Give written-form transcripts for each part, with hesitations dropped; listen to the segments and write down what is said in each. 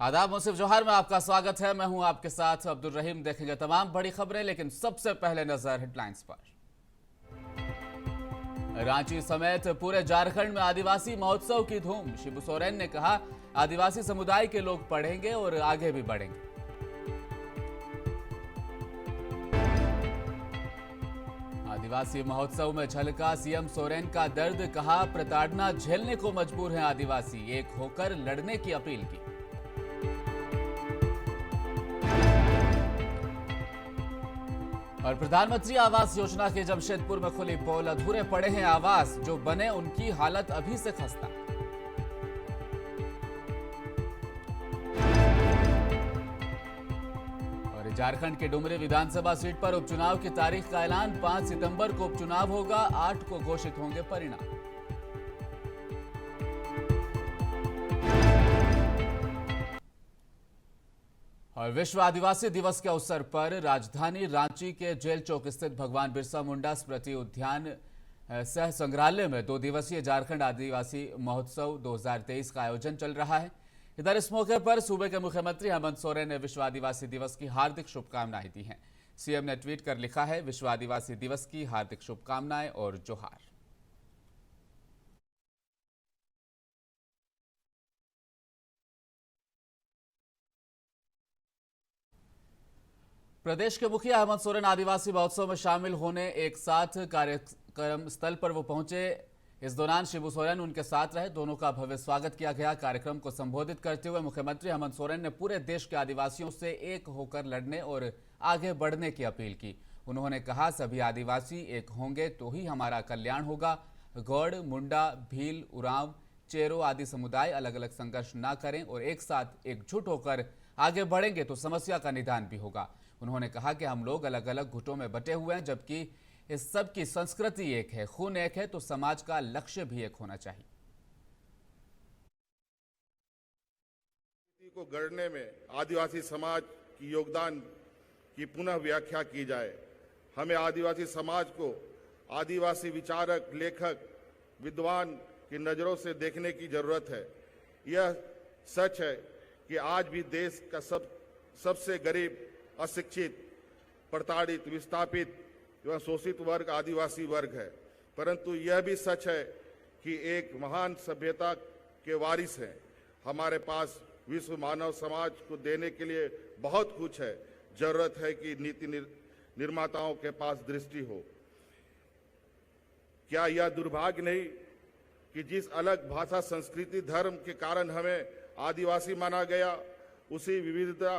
आदाब, मुंसिफ जोहर में आपका स्वागत है। मैं हूं आपके साथ अब्दुल रहीम। देखेंगे तमाम बड़ी खबरें, लेकिन सबसे पहले नजर हेडलाइंस पर। रांची समेत पूरे झारखंड में आदिवासी महोत्सव की धूम। शिबू सोरेन ने कहा, आदिवासी समुदाय के लोग पढ़ेंगे और आगे भी बढ़ेंगे। आदिवासी महोत्सव में झलका सीएम सोरेन का दर्द। कहा, प्रताड़ना झेलने को मजबूर हैं आदिवासी, एक होकर लड़ने की अपील की। और प्रधानमंत्री आवास योजना के जमशेदपुर में खुली पोल। अधूरे पड़े हैं आवास, जो बने उनकी हालत अभी से खस्ता। और झारखंड के डुमरी विधानसभा सीट पर उपचुनाव की तारीख का ऐलान। 5 सितंबर को उपचुनाव होगा, 8 को घोषित होंगे परिणाम। और विश्व आदिवासी दिवस के अवसर पर राजधानी रांची के जेल चौक स्थित भगवान बिरसा मुंडा स्मृति उद्यान सह संग्रहालय में 2 दिवसीय झारखंड आदिवासी महोत्सव 2023 का आयोजन चल रहा है। इधर इस मौके पर सूबे के मुख्यमंत्री हेमंत सोरेन ने विश्व आदिवासी दिवस की हार्दिक शुभकामनाएं दी हैं। सीएम ने ट्वीट कर लिखा है, विश्व आदिवासी दिवस की हार्दिक शुभकामनाएं और जोहार। प्रदेश के मुखिया हेमंत सोरेन आदिवासी महोत्सव में शामिल होने एक साथ कार्यक्रम स्थल पर वो पहुंचे। इस दौरान शिबू सोरेन उनके साथ रहे। दोनों का भव्य स्वागत किया गया। कार्यक्रम को संबोधित करते हुए मुख्यमंत्री हेमंत सोरेन ने पूरे देश के आदिवासियों से एक होकर लड़ने और आगे बढ़ने की अपील की। उन्होंने कहा, सभी आदिवासी एक होंगे तो ही हमारा कल्याण होगा। गौड़, मुंडा, भील, उरांव, चेरो आदि समुदाय अलग अलग संघर्ष न करें और एक साथ एकजुट होकर आगे बढ़ेंगे तो समस्या का निदान भी होगा। उन्होंने कहा कि हम लोग अलग अलग गुटों में बटे हुए हैं, जबकि इस सब की संस्कृति एक है, खून एक है, तो समाज का लक्ष्य भी एक होना चाहिए। को गढ़ने में आदिवासी समाज की योगदान की पुनः व्याख्या की जाए। हमें आदिवासी समाज को आदिवासी विचारक, लेखक, विद्वान की नजरों से देखने की जरूरत है। यह सच है कि आज भी देश का सबसे गरीब, अशिक्षित, प्रताड़ित, विस्थापित एवं शोषित वर्ग आदिवासी वर्ग है। परंतु यह भी सच है कि एक महान सभ्यता के वारिस हैं। हमारे पास विश्व मानव समाज को देने के लिए बहुत कुछ है। जरूरत है कि नीति निर्माताओं के पास दृष्टि हो। क्या यह दुर्भाग्य नहीं कि जिस अलग भाषा, संस्कृति, धर्म के कारण हमें आदिवासी माना गया, उसी विविधता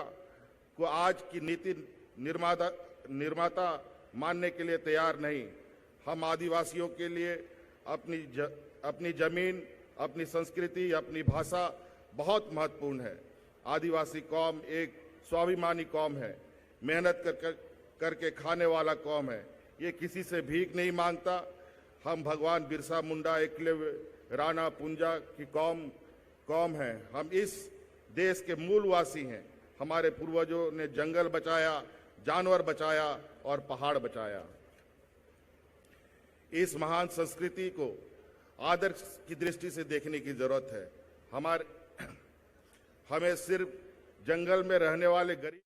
को आज की नीति निर्माता मानने के लिए तैयार नहीं। हम आदिवासियों के लिए अपनी जमीन, अपनी संस्कृति, अपनी भाषा बहुत महत्वपूर्ण है। आदिवासी कौम एक स्वाभिमानी कौम है, मेहनत करके खाने वाला कौम है। ये किसी से भीख नहीं मांगता। हम भगवान बिरसा मुंडा, एकलव्य, राणा, पुंजा की कौम है। हम इस देश के मूलवासी हैं। हमारे पूर्वजों ने जंगल बचाया, जानवर बचाया और पहाड़ बचाया। इस महान संस्कृति को आदर्श की दृष्टि से देखने की जरूरत है। हमें सिर्फ जंगल में रहने वाले गरीब।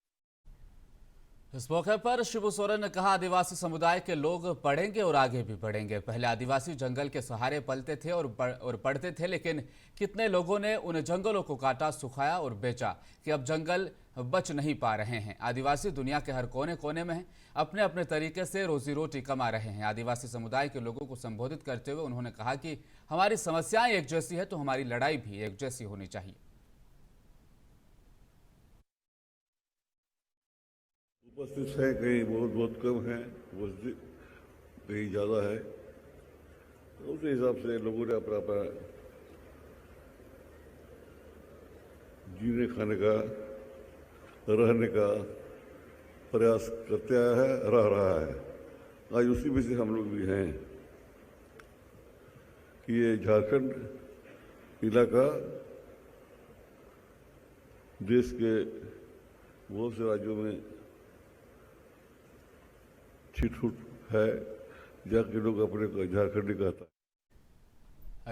इस मौके पर शिबू सोरेन ने कहा, आदिवासी समुदाय के लोग पढ़ेंगे और आगे भी बढ़ेंगे। पहले आदिवासी जंगल के सहारे पलते थे और पढ़ते थे, लेकिन कितने लोगों ने उन जंगलों को काटा, सुखाया और बेचा कि अब जंगल बच नहीं पा रहे हैं। आदिवासी दुनिया के हर कोने कोने में हैं, अपने अपने तरीके से रोजी रोटी कमा रहे हैं। आदिवासी समुदाय के लोगों को संबोधित करते हुए उन्होंने कहा कि हमारी समस्याएं एक जैसी है तो हमारी लड़ाई भी एक जैसी होनी चाहिए। उपस्थित है, कहीं बहुत कम है उपस्थित, कहीं ज़्यादा है। तो उस हिसाब से लोगों ने अपना जीने खाने का, रहने का प्रयास करते आया है, रह रहा है। आज उसी में से हम लोग भी हैं कि ये झारखंड इलाका देश के बहुत से राज्यों में छिट-फुट है, जहाँ के लोग अपने को झारखंडी कहता है।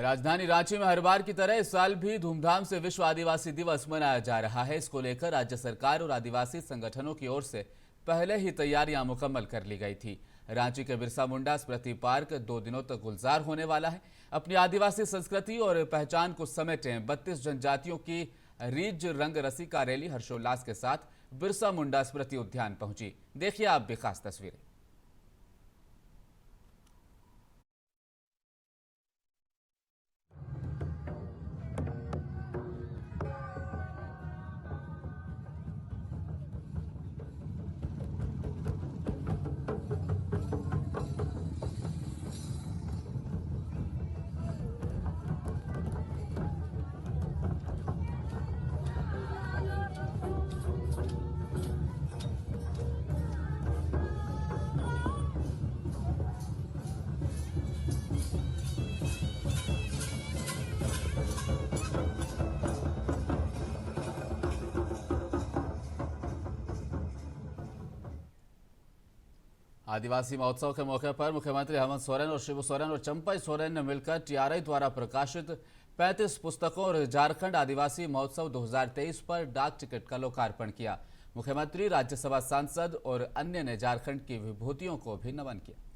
राजधानी रांची में हर बार की तरह इस साल भी धूमधाम से विश्व आदिवासी दिवस मनाया जा रहा है। इसको लेकर राज्य सरकार और आदिवासी संगठनों की ओर से पहले ही तैयारियां मुकम्मल कर ली गई थी। रांची के बिरसा मुंडा स्मृति पार्क 2 दिनों तक गुलजार होने वाला है। अपनी आदिवासी संस्कृति और पहचान को समेटे 32 जनजातियों की रीझ रंग रसिका रैली हर्षोल्लास के साथ बिरसा मुंडा स्मृति उद्यान पहुंची। देखिए आप भी खास तस्वीरें। आदिवासी महोत्सव के मौके पर मुख्यमंत्री हेमंत सोरेन और शिबू सोरेन और चंपई सोरेन ने मिलकर टीआरआई द्वारा प्रकाशित 35 पुस्तकों और झारखंड आदिवासी महोत्सव 2023 पर डाक टिकट का लोकार्पण किया। मुख्यमंत्री, राज्यसभा सांसद और अन्य ने झारखंड की विभूतियों को भी नमन किया।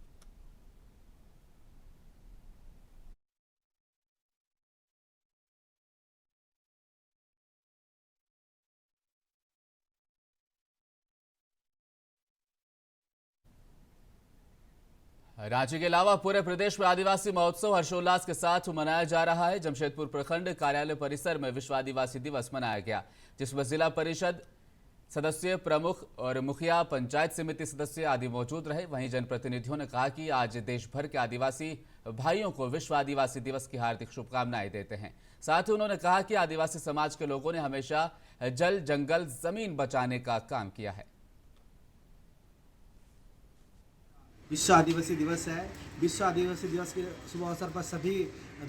रांची के अलावा पूरे प्रदेश में आदिवासी महोत्सव हर्षोल्लास के साथ मनाया जा रहा है। जमशेदपुर प्रखंड कार्यालय परिसर में विश्व आदिवासी दिवस मनाया गया, जिसमें जिला परिषद सदस्य, प्रमुख और मुखिया, पंचायत समिति सदस्य आदि मौजूद रहे। वहीं जनप्रतिनिधियों ने कहा कि आज देश भर के आदिवासी भाइयों को विश्व आदिवासी दिवस की हार्दिक शुभकामनाएं देते हैं। साथ ही उन्होंने कहा कि आदिवासी समाज के लोगों ने हमेशा जल, जंगल, जमीन बचाने का काम किया है। विश्व आदिवासी दिवस है। विश्व आदिवासी दिवस के शुभ अवसर पर सभी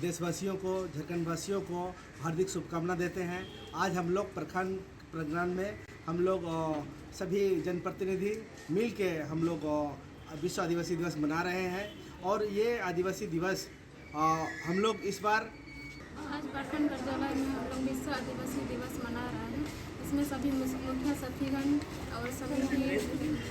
देशवासियों को, झारखंड वासियों को हार्दिक शुभकामना देते हैं। आज हम लोग प्रखंड प्रांगण में हम लोग सभी जनप्रतिनिधि मिल के हम लोग विश्व आदिवासी दिवस मना रहे हैं। और ये आदिवासी दिवस हम लोग इस बार आज प्रखंड कार्यालय में हम लोग विश्व आदिवासी दिवस मना रहे हैं। इसमें सभी मुखिया सखीगण और सभी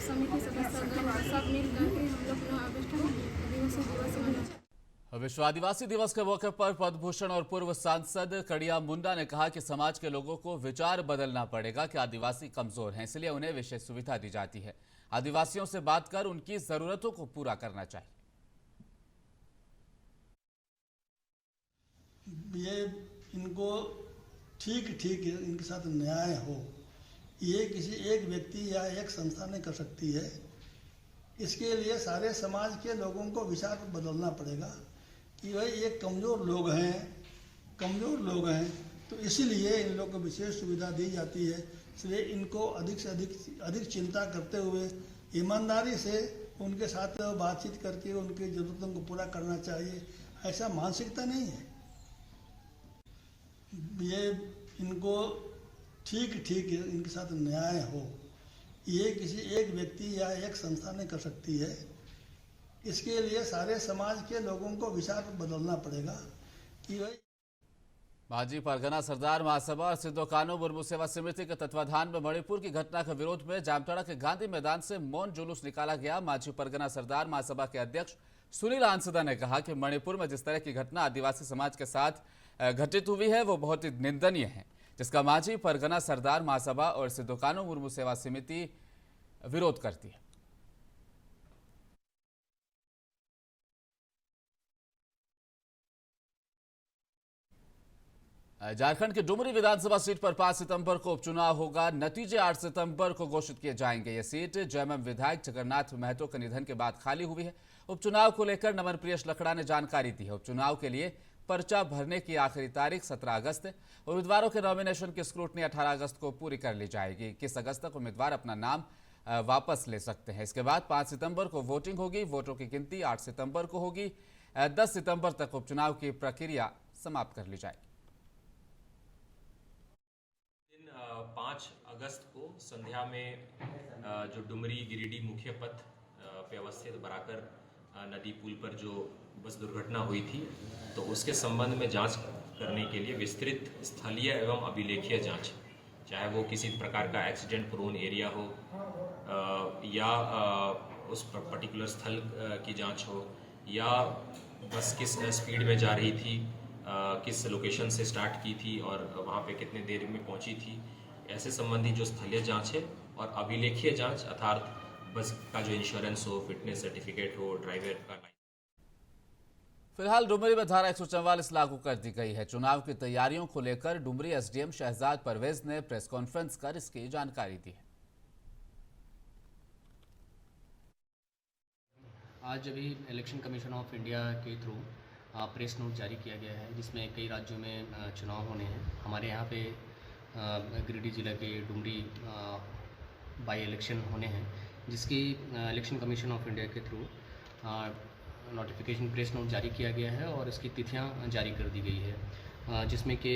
समिति सदस्यगण सब मिल करके हम लोग आदिवासी दिवस मनाते। विश्व आदिवासी दिवस के मौके पर पद्म भूषण और पूर्व सांसद कड़िया मुंडा ने कहा कि समाज के लोगों को विचार बदलना पड़ेगा कि आदिवासी कमजोर हैं, इसलिए उन्हें विशेष सुविधा दी जाती है। आदिवासियों से बात कर उनकी जरूरतों को पूरा करना चाहिए। ये इनको ठीक इनके साथ न्याय हो, ये किसी एक व्यक्ति या एक संस्था नहीं कर सकती है। इसके लिए सारे समाज के लोगों को विचार बदलना पड़ेगा कि भाई ये कमज़ोर लोग हैं, तो इसीलिए इन लोगों को विशेष सुविधा दी जाती है। इसलिए इनको अधिक से अधिक चिंता करते हुए ईमानदारी से उनके साथ बातचीत करके उनकी ज़रूरतों को पूरा करना चाहिए। ऐसा मानसिकता नहीं है। ये इनको ठीक इनके साथ न्याय हो, ये किसी एक व्यक्ति या एक संस्था नहीं कर सकती है। इसके लिए सारे समाज के लोगों को विचार बदलना पड़ेगा कि भाई माजी परगना सरदार महासभा और सिद्धो कान्हू मुर्मू सेवा समिति के तत्वाधान में मणिपुर की घटना के विरोध में जामताड़ा के गांधी मैदान से मौन जुलूस निकाला गया। माजी परगना सरदार महासभा के अध्यक्ष सुनील आंसदा ने कहा कि मणिपुर में जिस तरह की घटना आदिवासी समाज के साथ घटित हुई है वो बहुत ही निंदनीय है, जिसका माजी परगना सरदार महासभा और सिद्धो कान्हू मुर्मू सेवा समिति विरोध करती है। झारखंड के डुमरी विधानसभा सीट पर 5 सितंबर को उपचुनाव होगा। नतीजे 8 सितंबर को घोषित किए जाएंगे। यह सीट जयमम विधायक जगन्नाथ महतो के निधन के बाद खाली हुई है। उपचुनाव को लेकर नमन प्रियेश लकड़ा ने जानकारी दी है। उपचुनाव के लिए पर्चा भरने की आखिरी तारीख 17 अगस्त है। उम्मीदवारों के नॉमिनेशन की स्क्रूटनी 18 अगस्त को पूरी कर ली जाएगी। 21 अगस्त तक उम्मीदवार अपना नाम वापस ले सकते हैं। इसके बाद 5 सितंबर को वोटिंग होगी। वोटों की गिनती 8 सितंबर को होगी। 10 सितंबर तक उपचुनाव की प्रक्रिया समाप्त कर ली जाएगी। 5 अगस्त को संध्या में जो डुमरी गिरिडीह मुख्य पथ पे अवस्थित बराकर नदी पुल पर जो बस दुर्घटना हुई थी, तो उसके संबंध में जांच करने के लिए विस्तृत स्थलीय एवं अभिलेखीय जांच, चाहे वो किसी प्रकार का एक्सीडेंट प्रोन एरिया हो या उस पर्टिकुलर स्थल की जांच हो, या बस किस स्पीड में जा रही थी, किस लोकेशन से स्टार्ट की थी और वहाँ पे कितने देर में पहुँची थी, ऐसे संबंधी जो स्थलीय जांच है, और अभिलेखीय जांच अर्थात बस का जो इंश्योरेंस हो, फिटनेस सर्टिफिकेट हो, ड्राइवर का। फिलहाल डुमरी में धारा 144 लागू कर दी गई है। चुनाव की तैयारियों को लेकर डुमरी एसडीएम शहजाद परवेज ने प्रेस कॉन्फ्रेंस कर इसकी जानकारी दी है। आज अभी इलेक्शन कमीशन ऑफ इंडिया के थ्रू प्रेस नोट जारी किया गया है, जिसमें कई राज्यों में चुनाव होने हैं। हमारे यहाँ पे गिरिडीह जिला के डुमरी बाई इलेक्शन होने हैं, जिसकी इलेक्शन कमीशन ऑफ इंडिया के थ्रू नोटिफिकेशन प्रेस नोट जारी किया गया है और इसकी तिथियां जारी कर दी गई है, जिसमें कि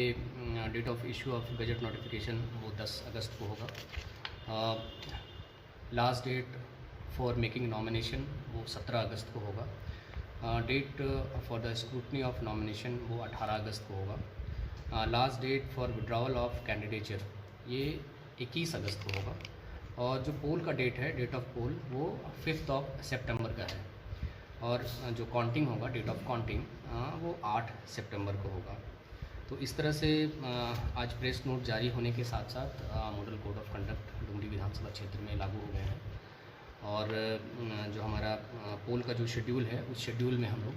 date of issue of gazette notification वो 10 अगस्त को होगा। Last date for making nomination वो 17 अगस्त को होगा। Date for the scrutiny of nomination वो 18 अगस्त को होगा। Last date for withdrawal of candidature ये 21 अगस्त को होगा। और जो पोल का डेट है, डेट ऑफ पोल, वो 5 सितंबर का है। और जो काउंटिंग होगा, डेट ऑफ काउंटिंग वो 8 सितंबर को होगा। तो इस तरह से आज प्रेस नोट जारी होने के साथ साथ model code of conduct Dumri विधानसभा क्षेत्र में लागू हो गए हैं। और जो हमारा पोल का जो शेड्यूल है, उस शेड्यूल में हम लोग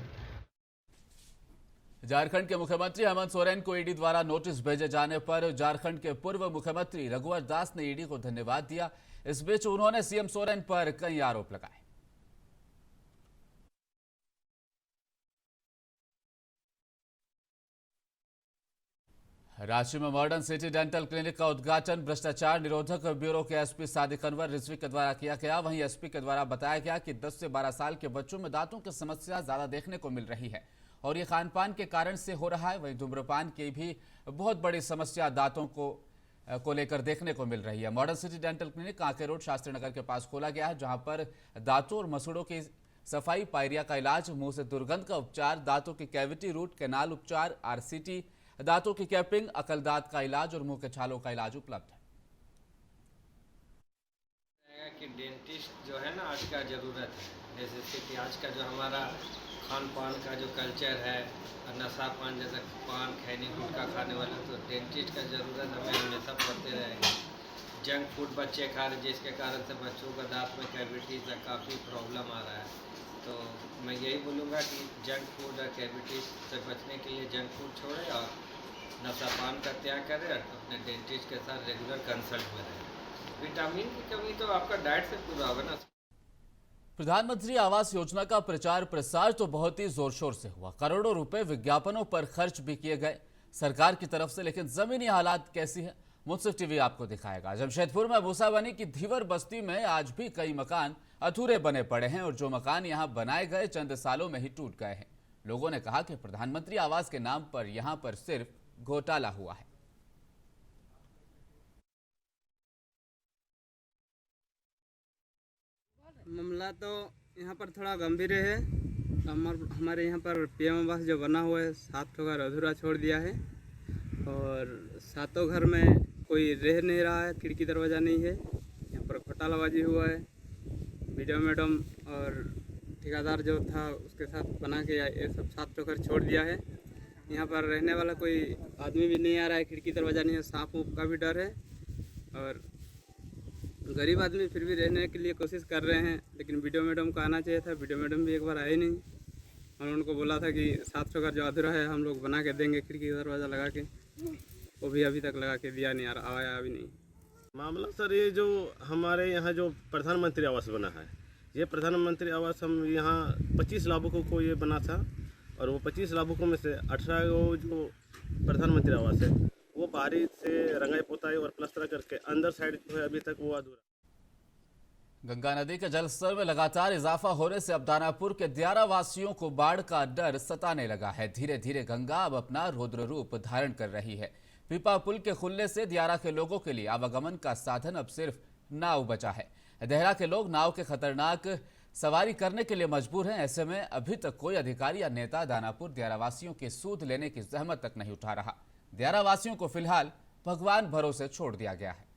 झारखंड के मुख्यमंत्री हेमंत सोरेन को ईडी द्वारा नोटिस भेजे जाने पर झारखंड के पूर्व मुख्यमंत्री रघुवर दास ने ईडी को धन्यवाद दिया। इस बीच उन्होंने सीएम सोरेन पर कई आरोप लगाए। रांची में मॉडर्न सिटी डेंटल क्लिनिक का उद्घाटन भ्रष्टाचार निरोधक ब्यूरो के एसपी सादिक अनवर रिजवी के द्वारा किया गया। वहीं एसपी के द्वारा बताया गया कि 10 से 12 साल के बच्चों में दांतों की समस्या ज्यादा देखने को मिल रही है और ये खानपान के कारण से हो रहा है। वहीं धूम्रपान की भी बहुत बड़ी समस्या दांतों को लेकर देखने को मिल रही है। Modern city dental clinic Kanke road Shastri Nagar के पास खोला गया है, जहां पर दांतों और मसूड़ों की सफाई, पायरिया का इलाज, मुंह से दुर्गंध का उपचार, दांतों की कैविटी रूट कैनाल उपचार, आरसीटी, दांतों की कैपिंग, अकल दांत का इलाज और मुंह के छालों का इलाज उपलब्ध है। कि डेंटिस्ट जो है ना आज का ज़रूरत है, जैसे कि आज का जो हमारा खान पान का जो कल्चर है, नशा पान जैसा पान, खैनी, गुटखा खाने वाले, तो डेंटिस्ट का ज़रूरत हमें हमेशा पड़ते रहेगा। जंक फूड बच्चे खा रहे, जिसके कारण से बच्चों का दांत में कैविटीज़ का काफ़ी प्रॉब्लम आ रहा है। तो मैं यही बोलूँगा कि जंक फूड और कैविटीज से बचने के लिए जंक फूड छोड़ें और नशा पान का त्याग करें और अपने डेंटिस्ट के साथ रेगुलर कंसल्ट में रहें। विटामिन की कमी तो आपका डाइट से पूरा होगा ना। प्रधानमंत्री आवास योजना का प्रचार प्रसार तो बहुत ही जोर शोर से हुआ। करोड़ों रुपए विज्ञापनों पर खर्च भी किए गए सरकार की तरफ से, लेकिन जमीनी हालात कैसी है, मुंसिफ टीवी आपको दिखाएगा। जमशेदपुर में भूसावनी की धीवर बस्ती में आज भी कई मकान अधूरे बने पड़े हैं और जो मकान यहां बनाए गए चंद सालों में ही टूट गए हैं। लोगों ने कहा कि प्रधानमंत्री आवास के नाम पर यहां पर सिर्फ घोटाला हुआ है। मामला तो यहाँ पर थोड़ा गंभीर है। हमारे यहाँ पर पीएम आवास जो बना हुआ है, 7 घर अधूरा छोड़ दिया है और 7 घर में कोई रह नहीं रहा है, खिड़की दरवाज़ा नहीं है। यहाँ पर घोटालाबाजी हुआ है। वीडियो मैडम और ठेकेदार जो था उसके साथ बना के ये सब 7 घर छोड़ दिया है। यहाँ पर रहने वाला कोई आदमी भी नहीं आ रहा है, खिड़की दरवाज़ा नहीं है, सांप ऊप का भी डर है और गरीब आदमी फिर भी रहने के लिए कोशिश कर रहे हैं। लेकिन वीडियो मैडम को आना चाहिए था, वीडियो मैडम भी एक बार आए नहीं। और उनको बोला था कि 7 घर जो अधूरा है हम लोग बना के देंगे खिड़की दरवाज़ा लगा के, वो भी अभी तक लगा के दिया नहीं, आया अभी नहीं। मामला सर ये जो हमारे यहाँ जो प्रधानमंत्री आवास बना है, ये प्रधानमंत्री आवास हम यहाँ 25 लाभुकों को ये बना था और वो 25 लाभुकों में से 18 जो प्रधानमंत्री आवास है वो बाहरी से रंगाई पोताई और प्लास्टर करके अंदर साइड जो है अभी तक वो अधूरा। गंगा नदी के जलस्तर में लगातार इजाफा होने से अब दानापुर के दियारा वासियों को बाढ़ का डर सताने लगा है। धीरे धीरे गंगा अब अपना रौद्र रूप धारण कर रही है। पीपा पुल के खुलने से दियारा के लोगों के लिए आवागमन का साधन अब सिर्फ नाव बचा है। देहरा के लोग नाव के खतरनाक सवारी करने के लिए मजबूर हैं। ऐसे में अभी तक कोई अधिकारी या नेता दानापुर दियारा वासियों की सूद लेने की जहमत तक नहीं उठा रहा। दियारा वासियों को फिलहाल भगवान भरोसे छोड़ दिया गया है।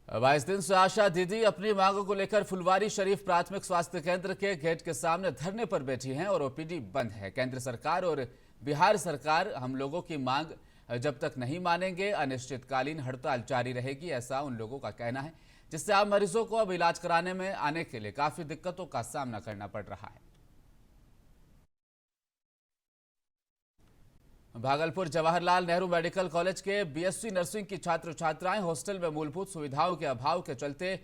अब 22 दिन से आशा दीदी अपनी मांगों को लेकर फुलवारी शरीफ प्राथमिक स्वास्थ्य केंद्र के गेट के सामने धरने पर बैठी हैं और ओपीडी बंद है। केंद्र सरकार और बिहार सरकार हम लोगों की मांग जब तक नहीं मानेंगे अनिश्चितकालीन हड़ताल जारी रहेगी, ऐसा उन लोगों का कहना है, जिससे आम मरीजों को अब इलाज कराने में आने के लिए काफी दिक्कतों का सामना करना पड़ रहा है। भागलपुर जवाहरलाल नेहरू मेडिकल कॉलेज के बीएससी नर्सिंग की छात्र छात्राएं हॉस्टल में मूलभूत सुविधाओं के अभाव के चलते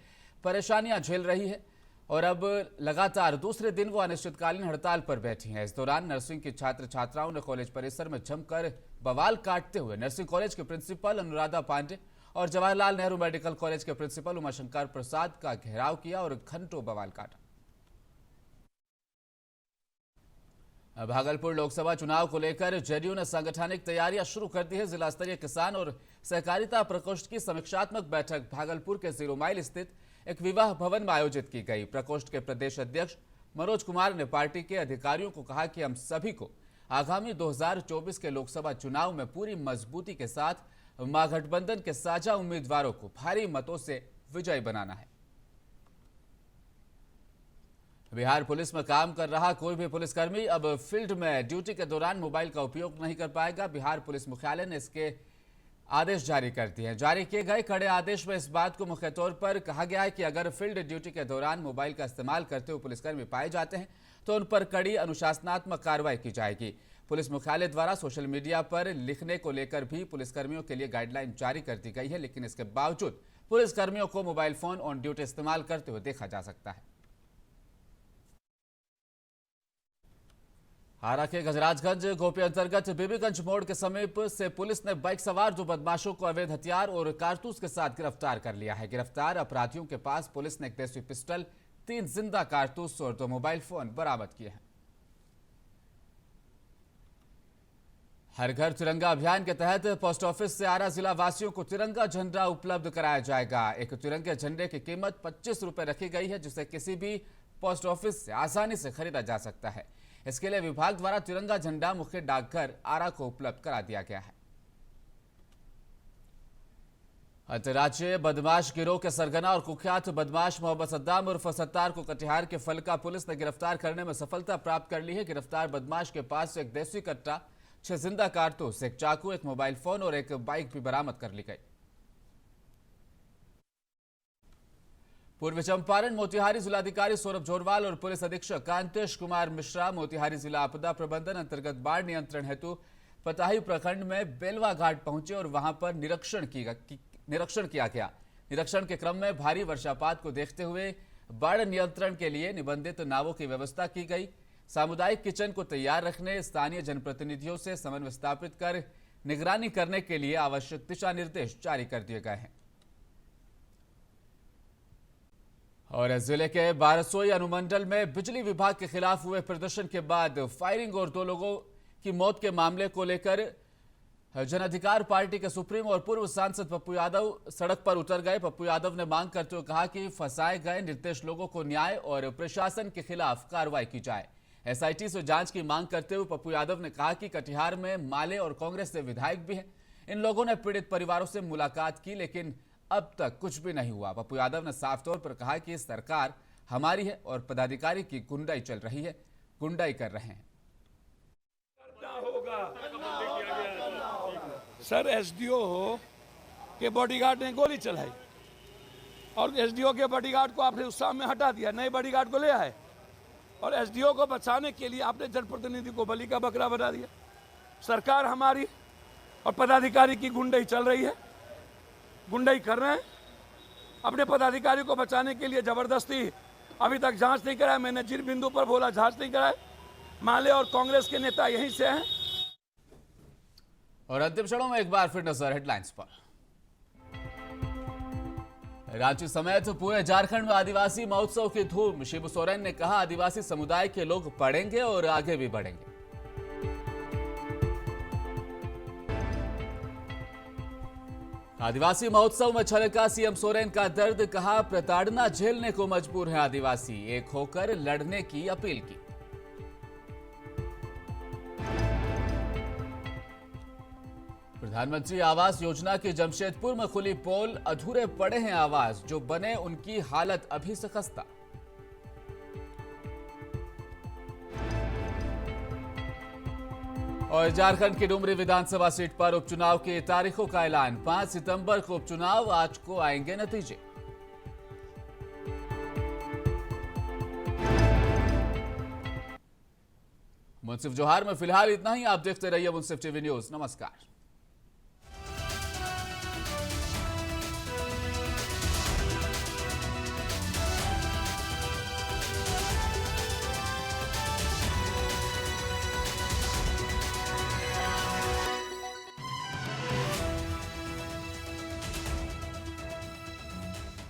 परेशानियां झेल रही है और अब लगातार दूसरे दिन वो अनिश्चितकालीन हड़ताल पर बैठी हैं। इस दौरान नर्सिंग की छात्र छात्राओं ने कॉलेज परिसर में जमकर बवाल काटते हुए नर्सिंग कॉलेज के प्रिंसिपल अनुराधा पांडे और जवाहरलाल नेहरू मेडिकल कॉलेज के प्रिंसिपल उमाशंकर प्रसाद का घेराव किया और घंटों बवाल काटा। भागलपुर लोकसभा चुनाव को लेकर जेडीयू ने सांगठनिक तैयारियां शुरू कर दी है। जिला स्तरीय किसान और सहकारिता प्रकोष्ठ की समीक्षात्मक बैठक भागलपुर के 0 माइल स्थित एक विवाह भवन में आयोजित की गई। प्रकोष्ठ के प्रदेश अध्यक्ष मनोज कुमार ने पार्टी के अधिकारियों को कहा कि हम सभी को आगामी 2024 के लोकसभा चुनाव में पूरी मजबूती के साथ महागठबंधन के साझा उम्मीदवारों को भारी मतों से विजयी बनाना है। बिहार पुलिस में काम कर रहा कोई भी पुलिसकर्मी अब फील्ड में ड्यूटी के दौरान मोबाइल का उपयोग नहीं कर पाएगा। बिहार पुलिस मुख्यालय ने इसके आदेश जारी कर दिए हैं। जारी किए गए कड़े आदेश में इस बात को मुख्य तौर पर कहा गया है कि अगर फील्ड ड्यूटी के दौरान मोबाइल का इस्तेमाल करते हुए पुलिसकर्मी पाए जाते हैं तो उन पर कड़ी अनुशासनात्मक कार्रवाई की जाएगी। पुलिस मुख्यालय द्वारा सोशल मीडिया पर लिखने को लेकर भी पुलिसकर्मियों के लिए गाइडलाइन जारी कर दी गई है, लेकिन इसके बावजूद पुलिसकर्मियों को मोबाइल फोन ऑन ड्यूटी इस्तेमाल करते हुए देखा जा सकता है। हारा के गजराजगंज गोपी अंतर्गत बीबीगंज मोड़ के समीप से पुलिस ने बाइक सवार 2 बदमाशों को अवैध हथियार और कारतूस के साथ गिरफ्तार कर लिया है। गिरफ्तार अपराधियों के पास पुलिस ने एक देसी पिस्टल, 3 जिंदा कारतूस और 2 मोबाइल फोन बरामद किए हैं। हर घर तिरंगा अभियान के तहत पोस्ट ऑफिस से आरा जिला वासियों को तिरंगा झंडा उपलब्ध कराया जाएगा। एक तिरंगे झंडे की कीमत 25 रुपए रखी गई है, जिसे किसी भी पोस्ट ऑफिस से आसानी से खरीदा जा सकता है। इसके लिए विभाग द्वारा तिरंगा झंडा मुख्य डाकघर आरा को उपलब्ध करा दिया गया है। अंतर्राज्यीय बदमाश गिरोह के सरगना और कुख्यात बदमाश मोहम्मद सद्दाम उर्फ सत्तार को कटिहार के फलका पुलिस ने गिरफ्तार करने में सफलता प्राप्त कर ली है। गिरफ्तार बदमाश के पास से एक देसी कट्टा, 6 जिंदा कारतूस, एक चाकू, एक मोबाइल फोन और एक बाइक भी बरामद कर ली गई। पूर्वी चंपारण मोतिहारी जिलाधिकारी सौरभ जोरवाल और पुलिस अधीक्षक कांतेश कुमार मिश्रा मोतिहारी जिला आपदा प्रबंधन अंतर्गत बाढ़ नियंत्रण हेतु पताही प्रखंड में बेलवा घाट पहुंचे और वहां पर निरीक्षण किया गया। निरीक्षण के क्रम में भारी वर्षापात को देखते हुए बाढ़ नियंत्रण के लिए निबंधित नावों की व्यवस्था की गई। सामुदायिक किचन को तैयार रखने, स्थानीय जनप्रतिनिधियों से समन्वय स्थापित कर निगरानी करने के लिए आवश्यक दिशा निर्देश जारी कर दिए गए हैं। और जिले के बारसोई अनुमंडल में बिजली विभाग के खिलाफ हुए प्रदर्शन के बाद फायरिंग और 2 लोगों की मौत के मामले को लेकर जन अधिकार पार्टी के सुप्रीमो और पूर्व सांसद पप्पू यादव सड़क पर उतर गए। पप्पू यादव ने मांग करते हुए कहा कि फंसाए गए निर्दोष लोगों को न्याय और प्रशासन के खिलाफ कार्रवाई की जाए। एसआईटी से जांच की मांग करते हुए पप्पू यादव ने कहा कि कटिहार में माले और कांग्रेस से विधायक भी हैं। इन लोगों ने पीड़ित परिवारों से मुलाकात की, लेकिन अब तक कुछ भी नहीं हुआ। पप्पू यादव ने साफ तौर पर कहा कि सरकार हमारी है और पदाधिकारी की गुंडाई चल रही है, गुंडाई कर रहे हैं। सर एसडीओ के बॉडीगार्ड ने गोली चलाई और एसडीओ के बॉडीगार्ड को आपने उत्साह में हटा दिया, नए बॉडीगार्ड को ले आए और एसडीओ को बचाने के लिए आपने जनप्रतिनिधि को बलि का बकरा बना दिया। सरकार हमारी और पदाधिकारी की गुंडाई चल रही है, गुंडाई कर रहे हैं। अपने पदाधिकारी को बचाने के लिए जबरदस्ती अभी तक जांच नहीं कराया। मैंने जिन बिंदु पर बोला जांच नहीं कराए। माले और कांग्रेस के नेता यहीं से हैं। और अंतिम क्षणों में एक बार फिर नजर हेडलाइंस पर। रांची समेत पूरे झारखंड में आदिवासी महोत्सव की धूम। शिबू सोरेन ने कहा आदिवासी समुदाय के लोग पढ़ेंगे और आगे भी बढ़ेंगे। आदिवासी महोत्सव में छलका सीएम सोरेन का दर्द, कहा प्रताड़ना झेलने को मजबूर है आदिवासी, एक होकर लड़ने की अपील की। प्रधानमंत्री आवास योजना की जमशेदपुर में खुली पोल, अधूरे पड़े हैं आवास, जो बने उनकी हालत अभी से खस्ता। और झारखंड की डुमरी विधानसभा सीट पर उपचुनाव की तारीखों का ऐलान, 5 सितंबर को उपचुनाव, आज को आएंगे नतीजे। मुंसिफ जोहार में फिलहाल इतना ही। आप देखते रहिए मुंसिफ टीवी न्यूज। नमस्कार।